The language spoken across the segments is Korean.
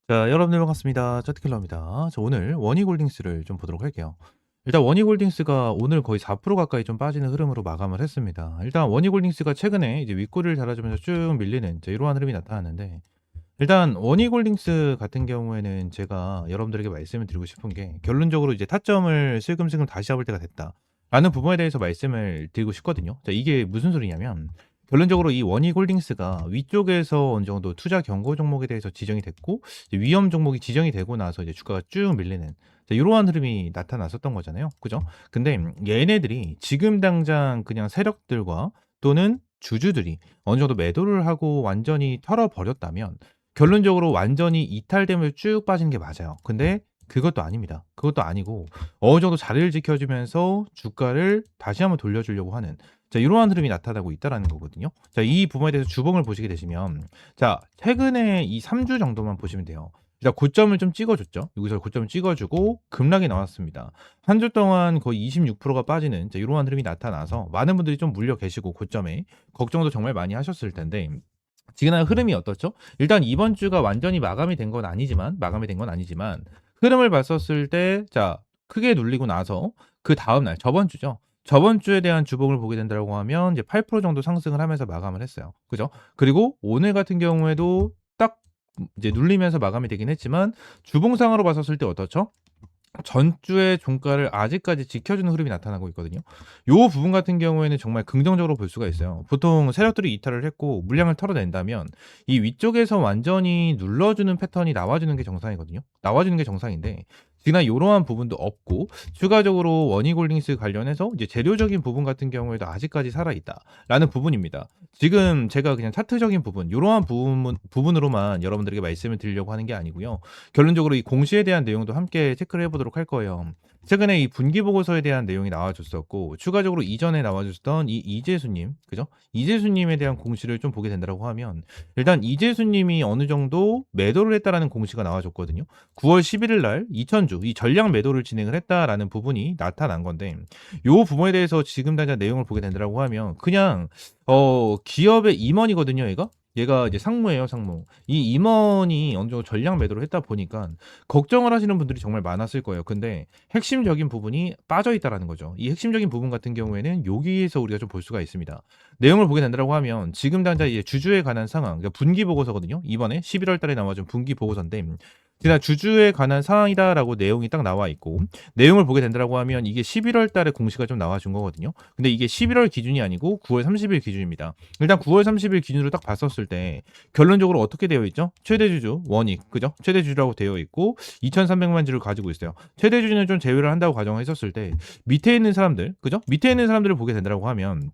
자, 여러분들 반갑습니다. 차트킬러입니다. 자, 오늘 원희골딩스를 좀 보도록 할게요. 일단 원희골딩스가 오늘 거의 4% 가까이 좀 빠지는 흐름으로 마감을 했습니다. 일단 원희골딩스가 최근에 이제 윗꼬리를 달아주면서 쭉 밀리는 이제 이러한 흐름이 나타났는데, 일단 원희골딩스 같은 경우에는 제가 여러분들에게 말씀을 드리고 싶은 게, 결론적으로 이제 타점을 슬금슬금 다시 잡을 때가 됐다 라는 부분에 대해서 말씀을 드리고 싶거든요. 자, 이게 무슨 소리냐면, 결론적으로 이 원희골딩스가 위쪽에서 어느 정도 투자 경고 종목에 대해서 지정이 됐고, 이제 위험 종목이 지정이 되고 나서 이제 주가가 쭉 밀리는, 자, 이러한 흐름이 나타났었던 거잖아요. 그죠? 근데 얘네들이 지금 당장 그냥 세력들과 또는 주주들이 어느 정도 매도를 하고 완전히 털어버렸다면, 결론적으로 완전히 이탈되면서 쭉 빠지는 게 맞아요. 근데 그것도 아닙니다. 그것도 아니고 어느 정도 자리를 지켜주면서 주가를 다시 한번 돌려주려고 하는, 자, 이러한 흐름이 나타나고 있다라는 거거든요. 자, 이 부분에 대해서 주봉을 보시게 되시면, 자, 최근에 이 3주 정도만 보시면 돼요. 일단 고점을 좀 찍어줬죠. 여기서 고점을 찍어주고 급락이 나왔습니다. 한 주 동안 거의 26%가 빠지는, 자, 이러한 흐름이 나타나서 많은 분들이 좀 물려 계시고 고점에 걱정도 정말 많이 하셨을 텐데, 지금 흐름이 어떻죠? 일단 이번 주가 완전히 마감이 된 건 아니지만 흐름을 봤었을 때, 자, 크게 눌리고 나서 그 다음 날 저번 주죠. 저번 주에 대한 주봉을 보게 된다고 하면 이제 8% 정도 상승을 하면서 마감을 했어요. 그죠? 그리고 오늘 같은 경우에도 딱 이제 눌리면서 마감이 되긴 했지만, 주봉상으로 봤었을 때 어떻죠? 전주의 종가를 아직까지 지켜주는 흐름이 나타나고 있거든요. 요 부분 같은 경우에는 정말 긍정적으로 볼 수가 있어요. 보통 세력들이 이탈을 했고 물량을 털어낸다면 이 위쪽에서 완전히 눌러주는 패턴이 나와주는 게 정상이거든요. 나와주는 게 정상인데, 지금 이러한 부분도 없고, 추가적으로 원희골딩스 관련해서 이제 재료적인 부분 같은 경우에도 아직까지 살아있다라는 부분입니다. 지금 제가 그냥 차트적인 부분, 이러한 부분으로만 여러분들에게 말씀을 드리려고 하는 게 아니고요. 결론적으로 이 공시에 대한 내용도 함께 체크를 해보도록 할 거예요. 최근에 이 분기 보고서에 대한 내용이 나와줬었고, 추가적으로 이전에 나와줬던 이 이재수님, 그죠? 이재수님에 대한 공시를 좀 보게 된다고 하면, 일단 이재수님이 어느 정도 매도를 했다라는 공시가 나와줬거든요. 9월 11일 날 2000주 이 전량 매도를 진행을 했다라는 부분이 나타난 건데, 요 부분에 대해서 지금 당장 내용을 보게 된다고 하면 그냥 기업의 임원이거든요, 얘가 이제 상무예요, 상무. 이 임원이 어느 정도 전량 매도를 했다 보니까 걱정을 하시는 분들이 정말 많았을 거예요. 근데 핵심적인 부분이 빠져 있다라는 거죠. 이 핵심적인 부분 같은 경우에는 여기에서 우리가 좀 볼 수가 있습니다. 내용을 보게 된다고 하면 지금 당장 이제 주주에 관한 상황, 그러니까 분기 보고서거든요. 이번에 11월 달에 나와준 분기 보고서인데, 그냥 주주에 관한 사항이다라고 내용이 딱 나와 있고, 내용을 보게 된다고 하면 이게 11월 달에 공시가 좀 나와준 거거든요. 근데 이게 11월 기준이 아니고 9월 30일 기준입니다. 일단 9월 30일 기준으로 딱 봤었을 때 결론적으로 어떻게 되어 있죠? 최대 주주 원익, 그죠? 최대 주주라고 되어 있고 2,300만 주를 가지고 있어요. 최대 주주는 좀 제외를 한다고 가정했었을 때 밑에 있는 사람들, 그죠? 밑에 있는 사람들을 보게 된다고 하면,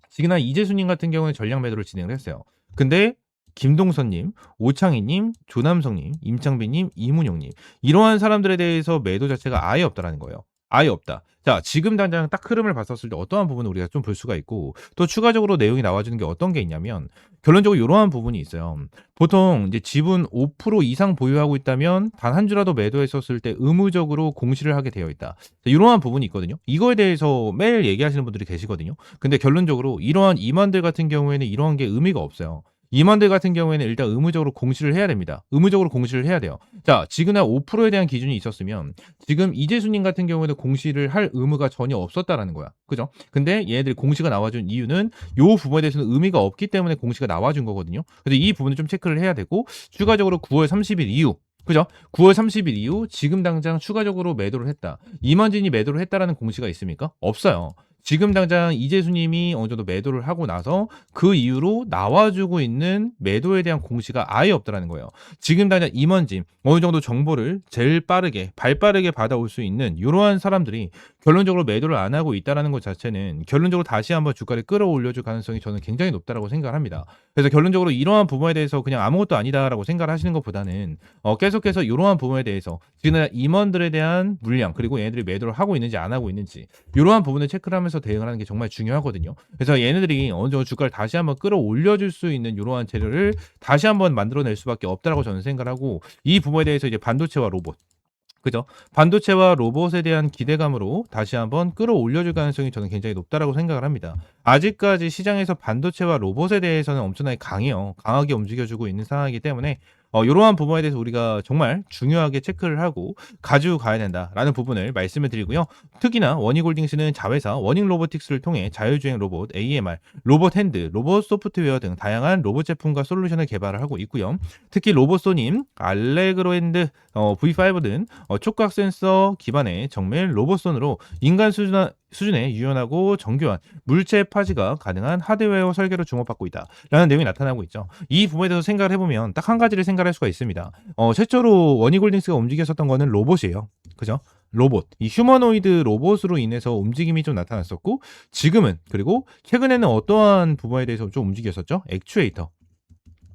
지금은 이재수님 같은 경우는 전량 매도를 진행을 했어요. 근데 김동선님, 오창희님, 조남성님, 임창빈님, 이문용님, 이러한 사람들에 대해서 매도 자체가 아예 없다라는 거예요. 아예 없다. 자, 지금 당장 딱 흐름을 봤었을 때 어떠한 부분을 우리가 좀 볼 수가 있고, 또 추가적으로 내용이 나와주는 게 어떤 게 있냐면, 결론적으로 이러한 부분이 있어요. 보통 이제 지분 5% 이상 보유하고 있다면 단 한 주라도 매도했었을 때 의무적으로 공시를 하게 되어 있다. 자, 이러한 부분이 있거든요. 이거에 대해서 매일 얘기하시는 분들이 계시거든요. 근데 결론적으로 이러한 임원들 같은 경우에는 이러한 게 의미가 없어요. 임원들 같은 경우에는 일단 의무적으로 공시를 해야 됩니다. 의무적으로 공시를 해야 돼요. 자, 지금은 5%에 대한 기준이 있었으면 지금 이재수님 같은 경우에도 공시를 할 의무가 전혀 없었다라는 거야. 그죠? 근데 얘네들이 공시가 나와준 이유는 요 부분에 대해서는 의미가 없기 때문에 공시가 나와준 거거든요. 그래서 이 부분을 좀 체크를 해야 되고, 추가적으로 9월 30일 이후, 그죠? 9월 30일 이후 지금 당장 추가적으로 매도를 했다, 임원진이 매도를 했다라는 공시가 있습니까? 없어요. 지금 당장 이재수님이 어느 정도 매도를 하고 나서 그 이후로 나와주고 있는 매도에 대한 공시가 아예 없다라는 거예요. 지금 당장 임원진 어느 정도 정보를 제일 빠르게 발빠르게 받아올 수 있는 이러한 사람들이 결론적으로 매도를 안 하고 있다라는 것 자체는 결론적으로 다시 한번 주가를 끌어올려줄 가능성이 저는 굉장히 높다라고 생각을 합니다. 그래서 결론적으로 이러한 부분에 대해서 그냥 아무것도 아니다라고 생각을 하시는 것보다는 계속해서 이러한 부분에 대해서 지금 임원들에 대한 물량, 그리고 얘네들이 매도를 하고 있는지 안 하고 있는지, 이러한 부분을 체크를 하면서 대응을 하는 게 정말 중요하거든요. 그래서 얘네들이 어느 정도 주가를 다시 한번 끌어올려줄 수 있는 이러한 재료를 다시 한번 만들어낼 수밖에 없다라고 저는 생각을 하고, 이 부분에 대해서 이제 반도체와 로봇, 그죠? 반도체와 로봇에 대한 기대감으로 다시 한번 끌어올려줄 가능성이 저는 굉장히 높다라고 생각을 합니다. 아직까지 시장에서 반도체와 로봇에 대해서는 엄청나게 강해요. 강하게 움직여주고 있는 상황이기 때문에 요러한 부분에 대해서 우리가 정말 중요하게 체크를 하고 가지고 가야 된다라는 부분을 말씀을 드리고요. 특히나 워닉홀딩스는 자회사 워닉로보틱스를 통해 자율주행 로봇 AMR, 로봇 핸드, 로봇 소프트웨어 등 다양한 로봇 제품과 솔루션을 개발을 하고 있고요. 특히 로봇소님, 알레그로 핸드 V5 등 촉각 센서 기반의 정밀 로봇손으로 인간 수준의 유연하고 정교한 물체 파지가 가능한 하드웨어 설계로 주목받고 있다라는 내용이 나타나고 있죠. 이 부분에 대해서 생각을 해보면 딱 한 가지를 생각할 수가 있습니다. 최초로 워닉홀딩스가 움직였었던 거는 로봇이에요. 그죠? 로봇, 이 휴머노이드 로봇으로 인해서 움직임이 좀 나타났었고, 지금은, 그리고 최근에는 어떠한 부분에 대해서 좀 움직였었죠? 액추에이터.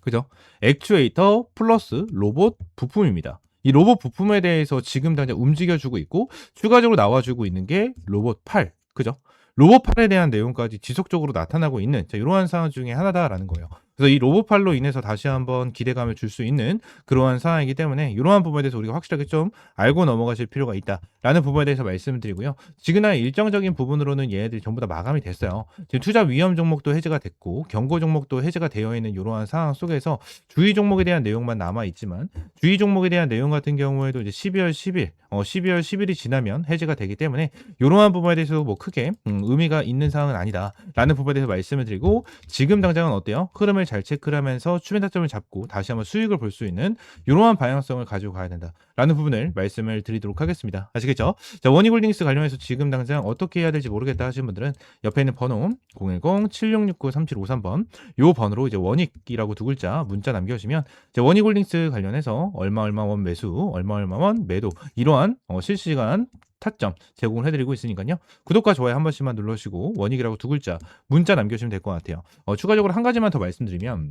그죠? 액추에이터 플러스 로봇 부품입니다. 이 로봇 부품에 대해서 지금 당장 움직여주고 있고, 추가적으로 나와주고 있는 게 로봇 팔. 그죠? 로봇 팔에 대한 내용까지 지속적으로 나타나고 있는 이러한 상황 중에 하나다라는 거예요. 그래서 이 로봇 팔로 인해서 다시 한번 기대감을 줄 수 있는 그러한 상황이기 때문에 이러한 부분에 대해서 우리가 확실하게 좀 알고 넘어가실 필요가 있다라는 부분에 대해서 말씀을 드리고요. 지금은 일정적인 부분으로는 얘네들이 전부 다 마감이 됐어요. 지금 투자 위험 종목도 해제가 됐고 경고 종목도 해제가 되어 있는 이러한 상황 속에서 주의 종목에 대한 내용만 남아 있지만 주의 종목에 대한 내용 같은 경우에도 이제 12월 10일, 12월 10일이 지나면 해제가 되기 때문에 이러한 부분에 대해서 뭐 크게 의미가 있는 상황은 아니다라는 부분에 대해서 말씀을 드리고 지금 당장은 어때요? 흐름을 잘 체크를 하면서 추면 타점을 잡고 다시 한번 수익을 볼 수 있는 이러한 방향성을 가지고 가야 된다라는 부분을 말씀을 드리도록 하겠습니다. 아시겠죠? 자, 워닉홀딩스 관련해서 지금 당장 어떻게 해야 될지 모르겠다 하시는 분들은 옆에 있는 번호 010-7669-3753번 요 번호로 이제 원익이라고 두 글자 문자 남겨주시면 이제 워닉홀딩스 관련해서 얼마 원 매수, 얼마 원 매도 이러한 실시간 타점 제공을 해드리고 있으니까요. 구독과 좋아요 한 번씩만 눌러주시고 원익이라고 두 글자 문자 남겨주시면 될 것 같아요. 추가적으로 한 가지만 더 말씀드리면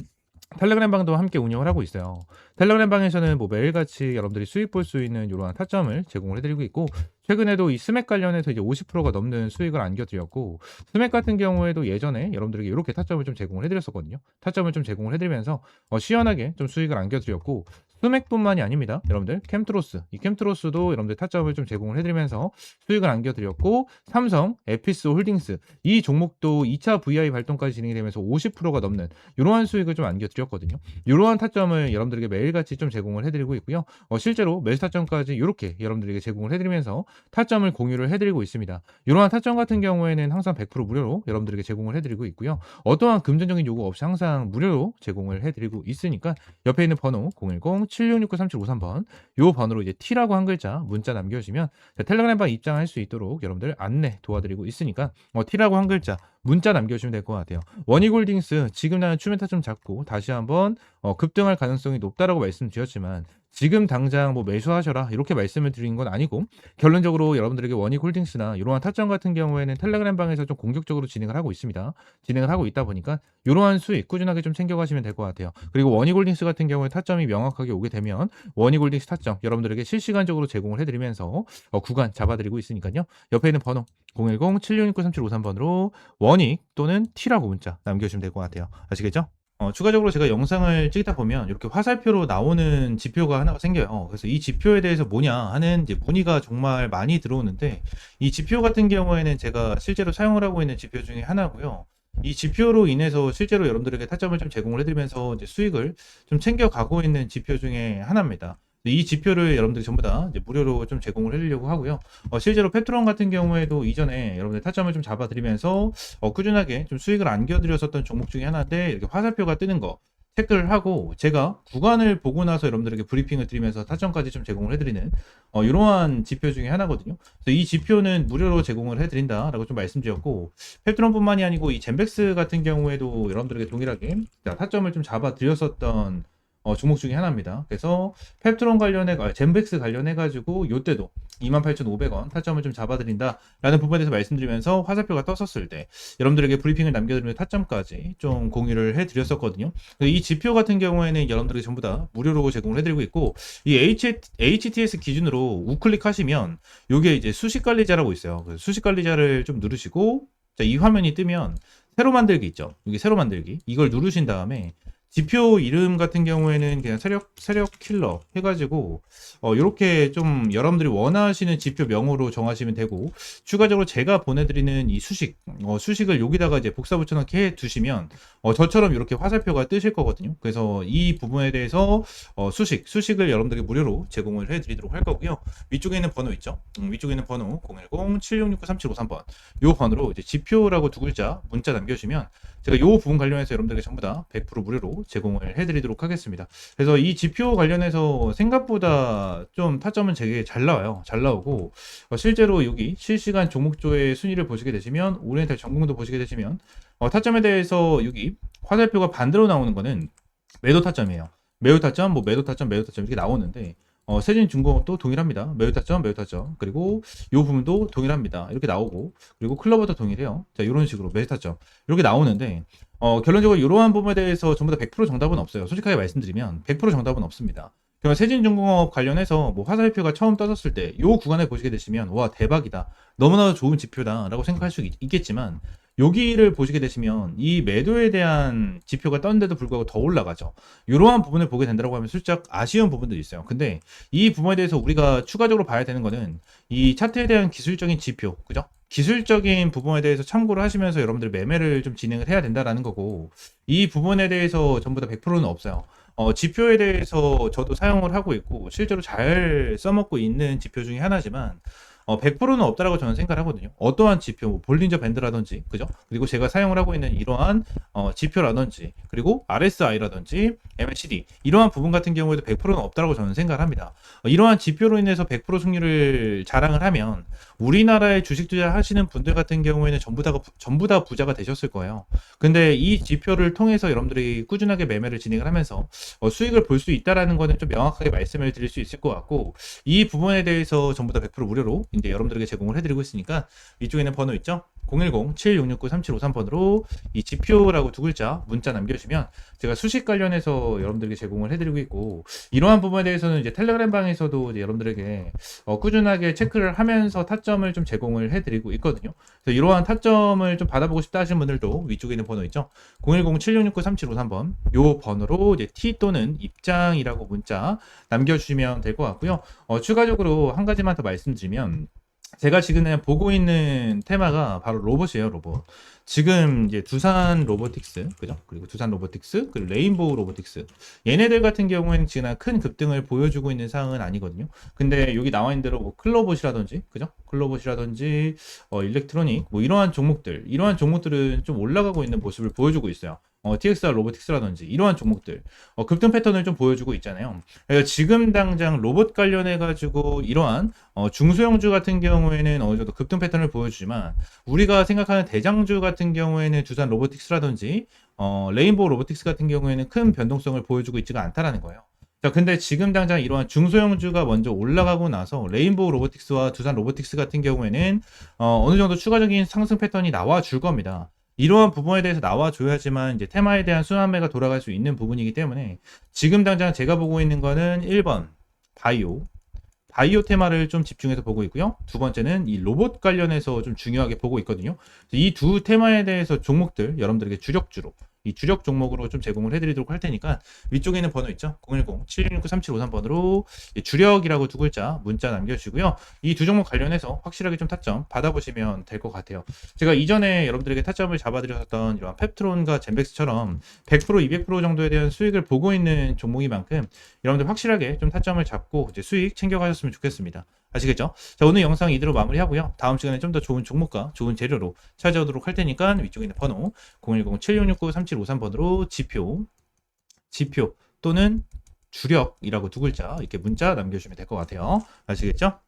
텔레그램 방도 함께 운영을 하고 있어요. 텔레그램 방에서는 뭐 매일같이 여러분들이 수익 볼 수 있는 이러한 타점을 제공을 해드리고 있고 최근에도 이 스맥 관련해서 이제 50%가 넘는 수익을 안겨드렸고 스맥 같은 경우에도 예전에 여러분들에게 이렇게 타점을 좀 제공을 해드렸었거든요. 타점을 좀 제공을 해드리면서 시원하게 좀 수익을 안겨드렸고 스맥뿐만이 아닙니다. 여러분들 캠트로스, 이 캠트로스도 여러분들 타점을 좀 제공을 해드리면서 수익을 안겨드렸고 삼성, 에피스 홀딩스 이 종목도 2차 VI 발동까지 진행이 되면서 50%가 넘는 이러한 수익을 좀 안겨드렸거든요. 이러한 타점을 여러분들에게 매일같이 좀 제공을 해드리고 있고요. 실제로 매수 타점까지 이렇게 여러분들에게 제공을 해드리면서 타점을 공유를 해드리고 있습니다. 이러한 타점 같은 경우에는 항상 100% 무료로 여러분들에게 제공을 해드리고 있고요. 어떠한 금전적인 요구 없이 항상 무료로 제공을 해드리고 있으니까 옆에 있는 번호 010-7669-3753번 요 번호로 이제 T라고 한 글자 문자 남겨주시면 텔레그램방 입장할 수 있도록 여러분들 안내 도와드리고 있으니까 T라고 한 글자 문자 남겨주시면 될 것 같아요. 워닉홀딩스 지금 나는 추면타 좀 잡고 다시 한번 급등할 가능성이 높다라고 말씀드렸지만 지금 당장 뭐 매수하셔라 이렇게 말씀을 드린 건 아니고 결론적으로 여러분들에게 워닉홀딩스나 이러한 타점 같은 경우에는 텔레그램 방에서 좀 공격적으로 진행을 하고 있습니다. 진행을 하고 있다 보니까 이러한 수익 꾸준하게 좀 챙겨가시면 될 것 같아요. 그리고 워닉홀딩스 같은 경우에 타점이 명확하게 오게 되면 워닉홀딩스 타점 여러분들에게 실시간적으로 제공을 해드리면서 구간 잡아드리고 있으니까요. 옆에 있는 번호 010-7669-3753번으로 원익 또는 T라고 문자 남겨주시면 될 것 같아요. 아시겠죠? 추가적으로 제가 영상을 찍다 보면 이렇게 화살표로 나오는 지표가 하나가 생겨요. 그래서 이 지표에 대해서 뭐냐 하는 이제 문의가 정말 많이 들어오는데 이 지표 같은 경우에는 제가 실제로 사용을 하고 있는 지표 중에 하나고요. 이 지표로 인해서 실제로 여러분들에게 타점을 좀 제공을 해드리면서 이제 수익을 좀 챙겨가고 있는 지표 중에 하나입니다. 이 지표를 여러분들이 전부 다 이제 무료로 좀 제공을 해드리려고 하고요. 실제로 페트론 같은 경우에도 이전에 여러분들 타점을 좀 잡아드리면서 꾸준하게 좀 수익을 안겨드렸었던 종목 중에 하나인데 이렇게 화살표가 뜨는 거 체크를 하고 제가 구간을 보고 나서 여러분들에게 브리핑을 드리면서 타점까지 좀 제공을 해드리는 이러한 지표 중에 하나거든요. 그래서 이 지표는 무료로 제공을 해드린다라고 좀 말씀드렸고 페트론뿐만이 아니고 이 젠백스 같은 경우에도 여러분들에게 동일하게 타점을 좀 잡아드렸었던 종목 중에 하나입니다. 그래서 펩트론 관련해 젠백스 관련해 가지고 요때도 28,500원 타점을 좀 잡아드린다라는 부분에 대해서 말씀드리면서 화살표가 떴었을 때 여러분들에게 브리핑을 남겨드리면서 타점까지 좀 공유를 해드렸었거든요. 이 지표 같은 경우에는 여러분들에게 전부 다 무료로 제공을 해드리고 있고 이 HTS 기준으로 우클릭하시면 요게 이제 수식관리자라고 있어요. 그래서 수식관리자를 좀 누르시고 자, 이 화면이 뜨면 새로 만들기 있죠. 여기 새로 만들기 이걸 누르신 다음에 지표 이름 같은 경우에는 그냥 세력 킬러 해가지고 요렇게 좀 여러분들이 원하시는 지표 명으로 정하시면 되고, 추가적으로 제가 보내드리는 이 수식을 여기다가 이제 복사 붙여넣기 해 두시면 저처럼 이렇게 화살표가 뜨실 거거든요. 그래서 이 부분에 대해서 수식을 여러분들에게 무료로 제공을 해드리도록 할 거고요. 위쪽에 있는 번호 있죠? 위쪽에 있는 번호 010-7669-3753번 요 번호로 이제 지표라고 두 글자 문자 남겨주시면 제가 요 부분 관련해서 여러분들에게 전부 다 100% 무료로 제공을 해드리도록 하겠습니다. 그래서 이 지표 관련해서 생각보다 좀 타점은 되게 잘 나와요. 잘 나오고 실제로 여기 실시간 종목조의 순위를 보시게 되시면, 오리엔탈 전공도 보시게 되시면 타점에 대해서 여기 화살표가 반대로 나오는 거는 매도 타점이에요. 매우 타점, 뭐 매도 타점, 매도 타점 이렇게 나오는데 세진중공업도 동일합니다. 매우 타점, 매우 타점. 그리고 이 부분도 동일합니다. 이렇게 나오고, 그리고 클로버도 동일해요. 자, 이런 식으로 매우 타점 이렇게 나오는데 결론적으로 이러한 부분에 대해서 전부 다 100% 정답은 없어요. 솔직하게 말씀드리면 100% 정답은 없습니다. 그러면 세진중공업 관련해서 뭐 화살표가 처음 떠졌을 때 이 구간에 보시게 되시면 와 대박이다, 너무나도 좋은 지표다라고 생각할 수 있겠지만, 여기를 보시게 되시면 이 매도에 대한 지표가 떴는데도 불구하고 더 올라가죠. 이러한 부분을 보게 된다고 하면 슬쩍 아쉬운 부분도 있어요. 근데 이 부분에 대해서 우리가 추가적으로 봐야 되는 거는 이 차트에 대한 기술적인 지표, 그죠? 기술적인 부분에 대해서 참고를 하시면서 여러분들 매매를 좀 진행을 해야 된다라는 거고, 이 부분에 대해서 전부 다 100%는 없어요. 지표에 대해서 저도 사용을 하고 있고 실제로 잘 써먹고 있는 지표 중에 하나지만 100%는 없다라고 저는 생각을 하거든요. 어떠한 지표, 뭐 볼린저 밴드라든지, 그죠? 그리고 제가 사용을 하고 있는 이러한 지표라든지, 그리고 RSI라든지, MACD 이러한 부분 같은 경우에도 100%는 없다라고 저는 생각을 합니다. 이러한 지표로 인해서 100% 승률을 자랑을 하면 우리나라에 주식 투자하시는 분들 같은 경우에는 전부 다 부자가 되셨을 거예요. 근데 이 지표를 통해서 여러분들이 꾸준하게 매매를 진행을 하면서 수익을 볼 수 있다라는 거는 좀 명확하게 말씀을 드릴 수 있을 것 같고, 이 부분에 대해서 전부 다 100% 무료로 이제 여러분들에게 제공을 해드리고 있으니까 위쪽에 있는 번호 있죠? 010-7669-3753번으로 이 지표라고 두 글자 문자 남겨주시면 제가 수식 관련해서 여러분들에게 제공을 해드리고 있고, 이러한 부분에 대해서는 이제 텔레그램 방에서도 이제 여러분들에게 꾸준하게 체크를 하면서 타점을 좀 제공을 해드리고 있거든요. 그래서 이러한 타점을 좀 받아보고 싶다 하시는 분들도 위쪽에 있는 번호 있죠? 010-7669-3753번 요 번호로 이제 T 또는 입장이라고 문자 남겨주시면 될 것 같고요. 추가적으로 한 가지만 더 말씀드리면, 제가 지금 보고 있는 테마가 바로 로봇이에요, 로봇. 지금 이제 두산 로보틱스, 그죠? 그리고 두산 로보틱스, 그리고 레인보우 로보틱스. 얘네들 같은 경우에는 지금 큰 급등을 보여주고 있는 상황은 아니거든요. 근데 여기 나와 있는 대로 뭐 클로봇이라든지, 그죠? 클로봇이라든지, 일렉트로닉, 뭐 이러한 종목들은 좀 올라가고 있는 모습을 보여주고 있어요. TXR 로보틱스라든지 이러한 종목들 급등 패턴을 좀 보여주고 있잖아요. 그러니까 지금 당장 로봇 관련해 가지고 이러한 중소형주 같은 경우에는 어느 정도 급등 패턴을 보여주지만, 우리가 생각하는 대장주 같은 경우에는 두산 로보틱스라든지 레인보우 로보틱스 같은 경우에는 큰 변동성을 보여주고 있지가 않다라는 거예요. 자, 근데 지금 당장 이러한 중소형주가 먼저 올라가고 나서 레인보우 로보틱스와 두산 로보틱스 같은 경우에는 어느 정도 추가적인 상승 패턴이 나와 줄 겁니다. 이러한 부분에 대해서 나와줘야지만 이제 테마에 대한 순환매가 돌아갈 수 있는 부분이기 때문에, 지금 당장 제가 보고 있는 거는 1번 바이오 테마를 좀 집중해서 보고 있고요. 두 번째는 이 로봇 관련해서 좀 중요하게 보고 있거든요. 이 두 테마에 대해서 종목들 여러분들에게 주력주로, 이 주력 종목으로 좀 제공을 해드리도록 할 테니까 위쪽에 있는 번호 있죠? 010-7669-3753번으로 주력이라고 두 글자 문자 남겨주시고요. 이 두 종목 관련해서 확실하게 좀 타점 받아보시면 될 것 같아요. 제가 이전에 여러분들에게 타점을 잡아드렸던 이런 펩트론과 젠백스처럼 100%, 200% 정도에 대한 수익을 보고 있는 종목인 만큼 여러분들 확실하게 좀 타점을 잡고 이제 수익 챙겨가셨으면 좋겠습니다. 아시겠죠? 자, 오늘 영상 이대로 마무리하고요. 다음 시간에 좀 더 좋은 종목과 좋은 재료로 찾아오도록 할 테니까 위쪽에 있는 번호 010-7669-3753번으로 지표 또는 주력이라고 두 글자 이렇게 문자 남겨주시면 될 것 같아요. 아시겠죠?